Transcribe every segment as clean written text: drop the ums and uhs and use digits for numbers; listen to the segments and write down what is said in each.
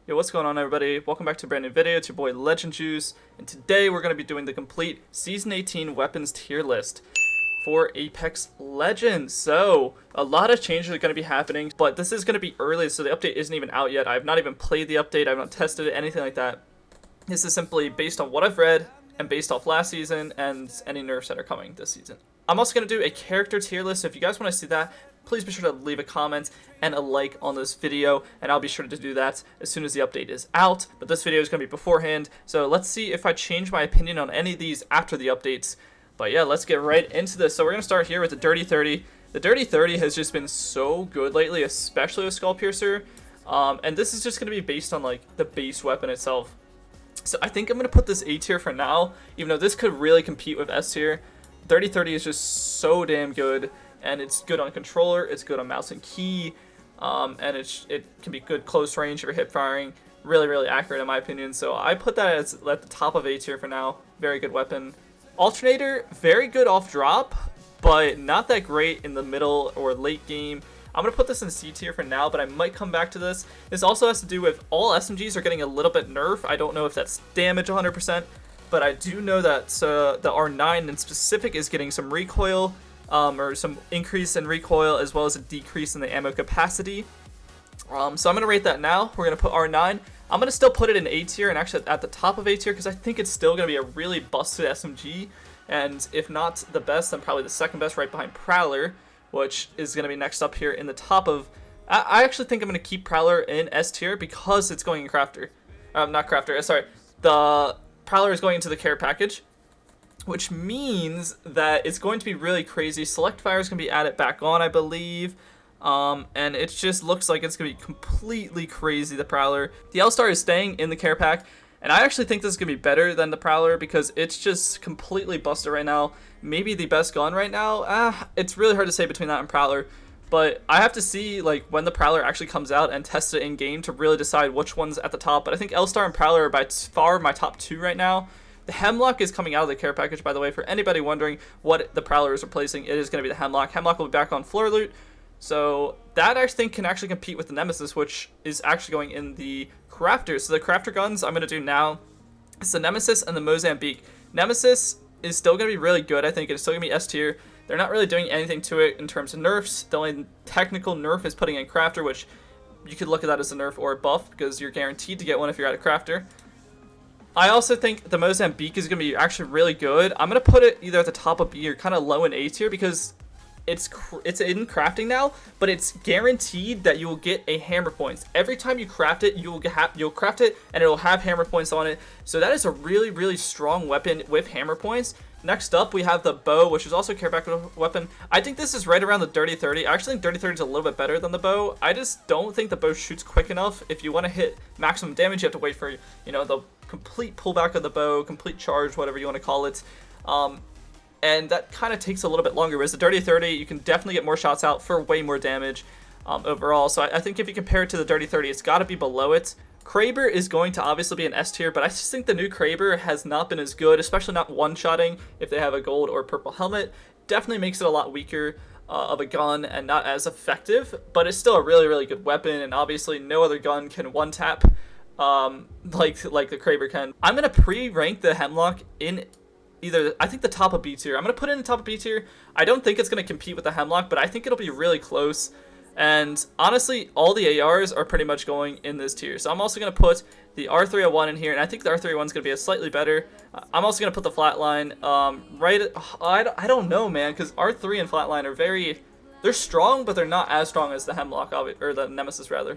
Yo, what's going on, everybody? Welcome back to a brand new video. It's your boy Legend Juice, and today we're going to be doing the complete Season 18 weapons tier list for Apex Legends. So, a lot of changes are going to be happening, but this is going to be early, so the update isn't even out yet. I have not even played the update, I have not tested it, anything like that. This is simply based on what I've read, and based off last season, and any nerfs that are coming this season. I'm also going to do a character tier list, so if you guys want to see that, please be sure to leave a comment and a like on this video, and I'll be sure to do that as soon as the update is out. But this video is going to be beforehand, so let's see if I change my opinion on any of these after the updates. But yeah, let's get right into this. So we're going to start here with the Dirty 30. The Dirty 30 has just been so good lately, especially with Skull Piercer, and this is just going to be based on like the base weapon itself. So I think I'm going to put this A tier for now, even though this could really compete with S tier. 3030 is just so damn good, and it's good on controller, it's good on mouse and key, and it can be good close range if you're hip firing. Really accurate in my opinion, so I put that as at the top of A tier for now. Very good weapon. Alternator, very good off drop, but not that great in the middle or late game. I'm going to put this in C tier for now, but I might come back to this. This also has to do with all SMGs are getting a little bit nerf. I don't know if that's damage 100%, but I do know that the R9 in specific is getting some recoil, or some increase in recoil, as well as a decrease in the ammo capacity. So I'm going to rate that now. We're going to put R9. I'm going to still put it in A tier, and actually at the top of A tier, because I think it's still going to be a really busted SMG. And if not the best, then probably the second best, right behind Prowler, which is going to be next up here in the top of... I actually think I'm going to keep Prowler in S tier because it's going in Crafter. Not Crafter, sorry. The Prowler is going into the care package, which means that it's going to be really crazy. Select fire is going to be added back on, I believe. And it just looks like it's going to be completely crazy, the Prowler. The L-Star is staying in the care pack, and I actually think this is going to be better than the Prowler because it's just completely busted right now. Maybe the best gun right now. It's really hard to say between that and Prowler, but I have to see like when the Prowler actually comes out and test it in game to really decide which one's at the top. But I think L-Star and Prowler are by far my top two right now. The Hemlock is coming out of the care package, by the way. For anybody wondering what the Prowler is replacing, it is going to be the Hemlock. Hemlock will be back on floor loot, so that I think can actually compete with the Nemesis, which is actually going in the Crafter. So the Crafter guns I'm going to do now is the Nemesis and the Mozambique. Nemesis is still going to be really good. I think it's still going to be S tier. They're not really doing anything to it in terms of nerfs. The only technical nerf is putting in Crafter, which you could look at that as a nerf or a buff because you're guaranteed to get one if you're at a Crafter. I also think the Mozambique is going to be actually really good. I'm going to put it either at the top of B or kind of low in A tier because it's in crafting now, but it's guaranteed that you will get a hammer points. Every time you craft it, you'll craft it and it will have hammer points on it. So that is a really strong weapon with hammer points. Next up, we have the bow, which is also a care pack weapon. I think this is right around the Dirty 30. I actually think Dirty 30 is a little bit better than the bow. I just don't think the bow shoots quick enough. If you want to hit maximum damage, you have to wait for, you know, the complete pullback of the bow, complete charge, whatever you want to call it. And that kind of takes a little bit longer. Whereas the Dirty 30, you can definitely get more shots out for way more damage overall. So I think if you compare it to the Dirty 30, it's got to be below it. Kraber is going to obviously be an S tier, but I just think the new Kraber has not been as good, especially not one-shotting if they have a gold or purple helmet. Definitely makes it a lot weaker of a gun and not as effective, but it's still a really good weapon, and obviously no other gun can one-tap like the Kraber can. I'm going to pre-rank the Hemlock in either, I think, the top of B tier. I'm going to put it in the top of B tier. I don't think it's going to compete with the Hemlock, but I think it'll be really close. And honestly, all the ARs are pretty much going in this tier. So I'm also going to put the R301 in here, and I think the R301 is going to be a slightly better. I'm also going to put the Flatline I don't know, man, because R3 and Flatline are they're strong, but they're not as strong as the Hemlock, or the Nemesis, rather.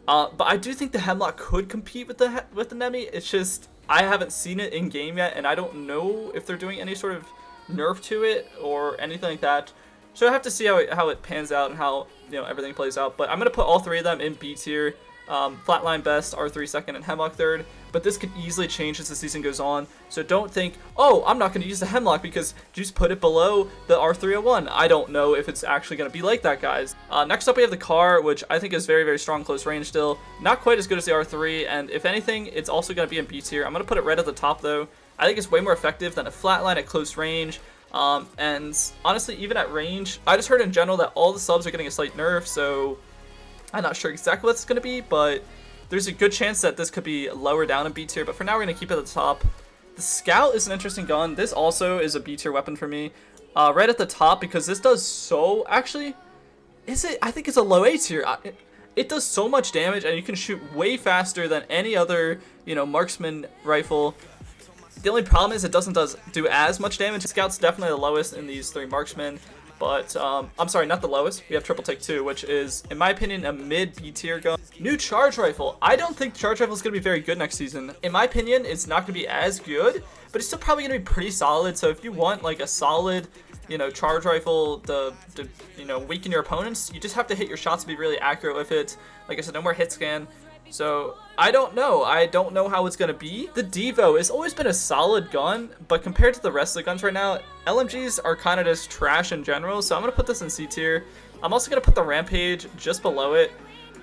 But I do think the Hemlock could compete with the Nemi. It's just, I haven't seen it in game yet, and I don't know if they're doing any sort of nerf to it or anything like that. So I have to see how it pans out and how, you know, everything plays out. But I'm going to put all three of them in B tier. Flatline best, R3 second, and Hemlock third. But this could easily change as the season goes on. So don't think, oh, I'm not going to use the Hemlock because just put it below the R301. I don't know if it's actually going to be like that, guys. Next up, we have the Car, which I think is very strong close range still. Not quite as good as the R3, and if anything, it's also going to be in B tier. I'm going to put it right at the top, though. I think it's way more effective than a Flatline at close range. And honestly, even at range, I just heard in general that all the subs are getting a slight nerf, so I'm not sure exactly what it's going to be, but there's a good chance that this could be lower down in B tier, but for now we're going to keep it at the top. The Scout is an interesting gun. This also is a B tier weapon for me. Right at the top, because this does so... Actually, is it? I think it's a low A tier. It does so much damage, and you can shoot way faster than any other, you know, marksman rifle. The only problem is it doesn't do as much damage. Scout's definitely the lowest in these 3 marksmen. But, I'm sorry, not the lowest. We have Triple Take 2, which is, in my opinion, a mid B tier gun. New Charge Rifle. I don't think Charge Rifle is going to be very good next season. In my opinion, it's not going to be as good, but it's still probably going to be pretty solid. So if you want, like, a solid, you know, Charge Rifle to you know, weaken your opponents, you just have to hit your shots to be really accurate with it. Like I said, no more hit scan. So, I don't know. I don't know how it's going to be. The Devo has always been a solid gun, but compared to the rest of the guns right now, LMGs are kind of just trash in general, so I'm going to put this in C tier. I'm also going to put the Rampage just below it.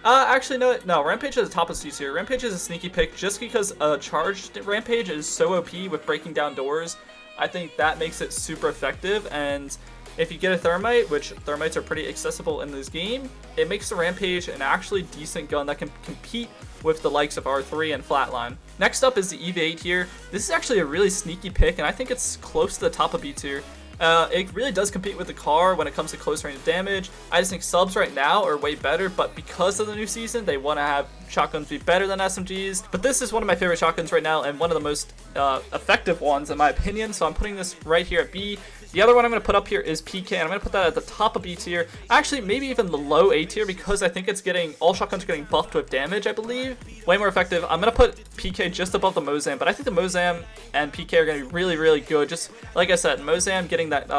Actually, no, Rampage is the top of C tier. Rampage is a sneaky pick just because a charged Rampage is so OP with breaking down doors. I think that makes it super effective, and if you get a Thermite, which Thermites are pretty accessible in this game, it makes the Rampage an actually decent gun that can compete with the likes of R3 and Flatline. Next up is the EV8 here. This is actually a really sneaky pick, and I think it's close to the top of B tier. It really does compete with the car when it comes to close range damage. I just think subs right now are way better, but because of the new season, they want to have shotguns be better than SMGs. But this is one of my favorite shotguns right now, and one of the most effective ones in my opinion, so I'm putting this right here at B. The other one I'm going to put up here is PK, and I'm going to put that at the top of B tier. Actually, maybe even the low A tier, because I think it's getting, all shotguns are getting buffed with damage, I believe. Way more effective. I'm going to put PK just above the Mozam, but I think the Mozam and PK are going to be really, really good. Just like I said, Mozam getting that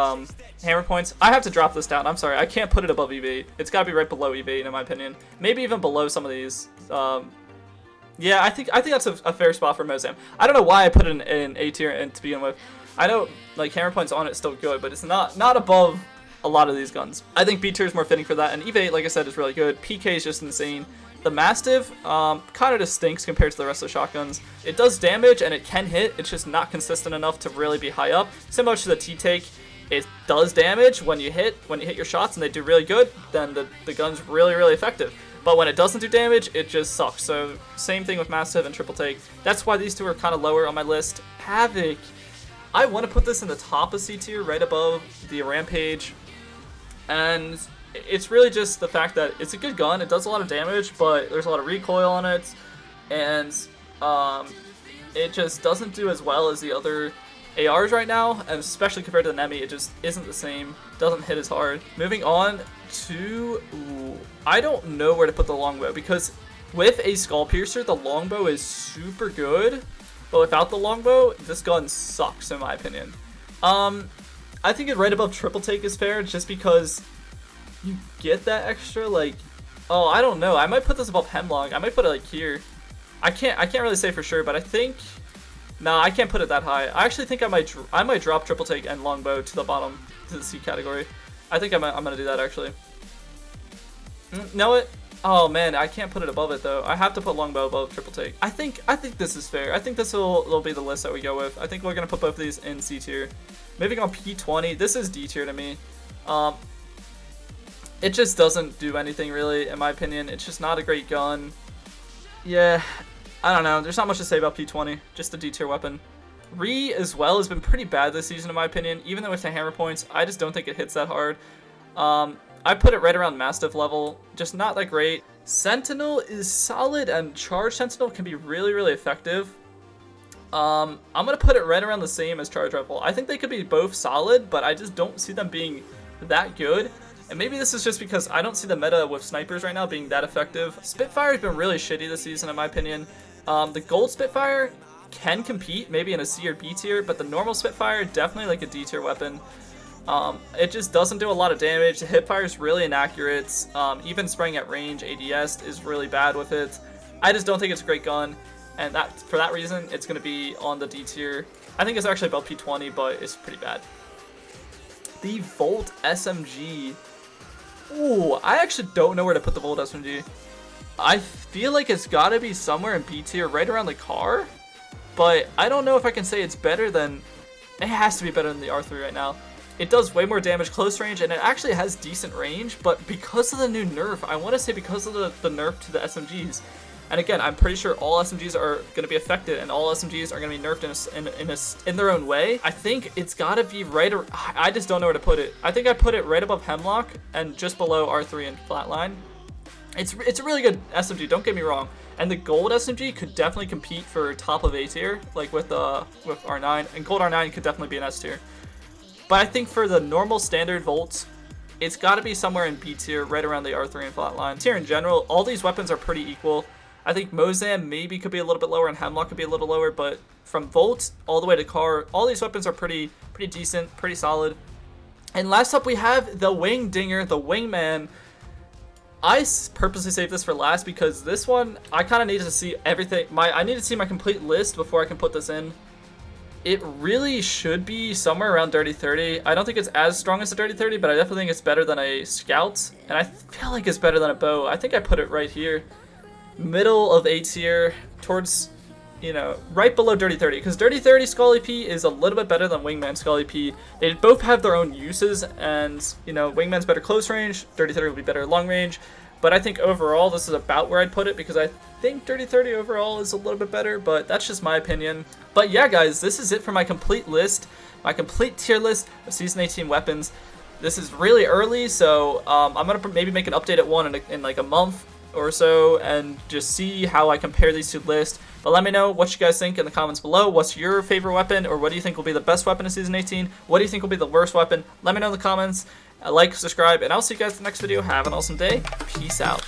hammer points. I have to drop this down. I'm sorry. I can't put it above EV8. It's got to be right below EV8 in my opinion. Maybe even below some of these. Yeah, I think that's a fair spot for Mozam. I don't know why I put it in A tier and to begin with. I know, like, hammer points on it's still good, but it's not above a lot of these guns. I think B tier is more fitting for that, and EV8, like I said, is really good. PK is just insane. The Mastiff kind of just stinks compared to the rest of the shotguns. It does damage, and it can hit. It's just not consistent enough to really be high up. Similar to the T-Take, it does damage when you hit your shots, and they do really good, then the gun's really, really effective. But when it doesn't do damage, it just sucks. So, same thing with Mastiff and Triple Take. That's why these two are kind of lower on my list. Havoc. I want to put this in the top of C tier, right above the Rampage, and it's really just the fact that it's a good gun. It does a lot of damage, but there's a lot of recoil on it, and it just doesn't do as well as the other ARs right now, and especially compared to the Nemi, it just isn't the same. Doesn't hit as hard. Moving on to, I don't know where to put the longbow, because with a Skull Piercer, the longbow is super good. But without the longbow, this gun sucks in my opinion. I think it right above Triple Take is fair, just because you get that extra, like, oh, I don't know. I might put this above Hemlock. I might put it like here. I can't really say for sure, but I think, nah, I can't put it that high. I actually think I might drop Triple Take and longbow to the bottom, to the C category. I think I'm gonna do that actually. Know it? Oh man, I can't put it above it though. I have to put longbow above Triple Take. I think this is fair. I think this will be the list that we go with. I think we're gonna put both of these in C tier. Moving on, P20. This is D tier to me. It just doesn't do anything really, in my opinion. It's just not a great gun. Yeah, I don't know. There's not much to say about P20. Just a D tier weapon. Re as well has been pretty bad this season, in my opinion. Even though it's the hammer points, I just don't think it hits that hard. I put it right around Mastiff level, just not that great. Sentinel is solid, and Charge Sentinel can be really, really effective. I'm going to put it right around the same as Charge Rifle. I think they could be both solid, but I just don't see them being that good. And maybe this is just because I don't see the meta with snipers right now being that effective. Spitfire has been really shitty this season, in my opinion. The gold Spitfire can compete, maybe in a C or B tier, but the normal Spitfire, definitely like a D tier weapon. It just doesn't do a lot of damage. The hipfire is really inaccurate. Even spraying at range, ADS is really bad with it. I just don't think it's a great gun, and for that reason, it's going to be on the D tier. I think it's actually about P20, but it's pretty bad. The Volt SMG. Ooh, I actually don't know where to put the Volt SMG. I feel like it's got to be somewhere in B tier, right around the car, but I don't know if I can say it's better than... It has to be better than the R3 right now. It does way more damage close range, and it actually has decent range, but because of the new nerf, I want to say because of the nerf to the SMGs, And again, I'm pretty sure all SMGs are going to be affected, and all SMGs are going to be nerfed in their own way. I think it's got to be right. I just don't know where to put it. I think I put it right above Hemlock and just below R3 and Flatline. It's a really good SMG. Don't get me wrong. And the gold SMG could definitely compete for top of A tier, like with R9. And gold R9 could definitely be an S tier. But I think for the normal standard Volts, it's got to be somewhere in B tier, right around the R3 and Flatline. Tier in general, all these weapons are pretty equal. I think Mozam maybe could be a little bit lower, and Hemlock could be a little lower. But from Volt all the way to Car, all these weapons are pretty decent, pretty solid. And last up, we have the Wing Dinger, the Wingman. I purposely saved this for last because this one, I kind of need to see everything. I need to see my complete list before I can put this in. It really should be somewhere around Dirty 30. I don't think it's as strong as a Dirty 30, but I definitely think it's better than a Scout. And I feel like it's better than a Bow. I think I put it right here. Middle of A tier, towards, you know, right below Dirty 30. Because Dirty 30 Skull EP is a little bit better than Wingman Skull EP. They both have their own uses, and, you know, Wingman's better close range, Dirty 30 will be better long range. But I think overall, this is about where I'd put it, because I think Dirty 30 overall is a little bit better, but that's just my opinion. But yeah, guys, this is it for my complete list, my complete tier list of Season 18 weapons. This is really early, so I'm going to maybe make an update at one in like a month or so, and just see how I compare these two lists. But let me know what you guys think in the comments below. What's your favorite weapon, or what do you think will be the best weapon in Season 18? What do you think will be the worst weapon? Let me know in the comments. Like, subscribe, and I'll see you guys in the next video. Have an awesome day. Peace out.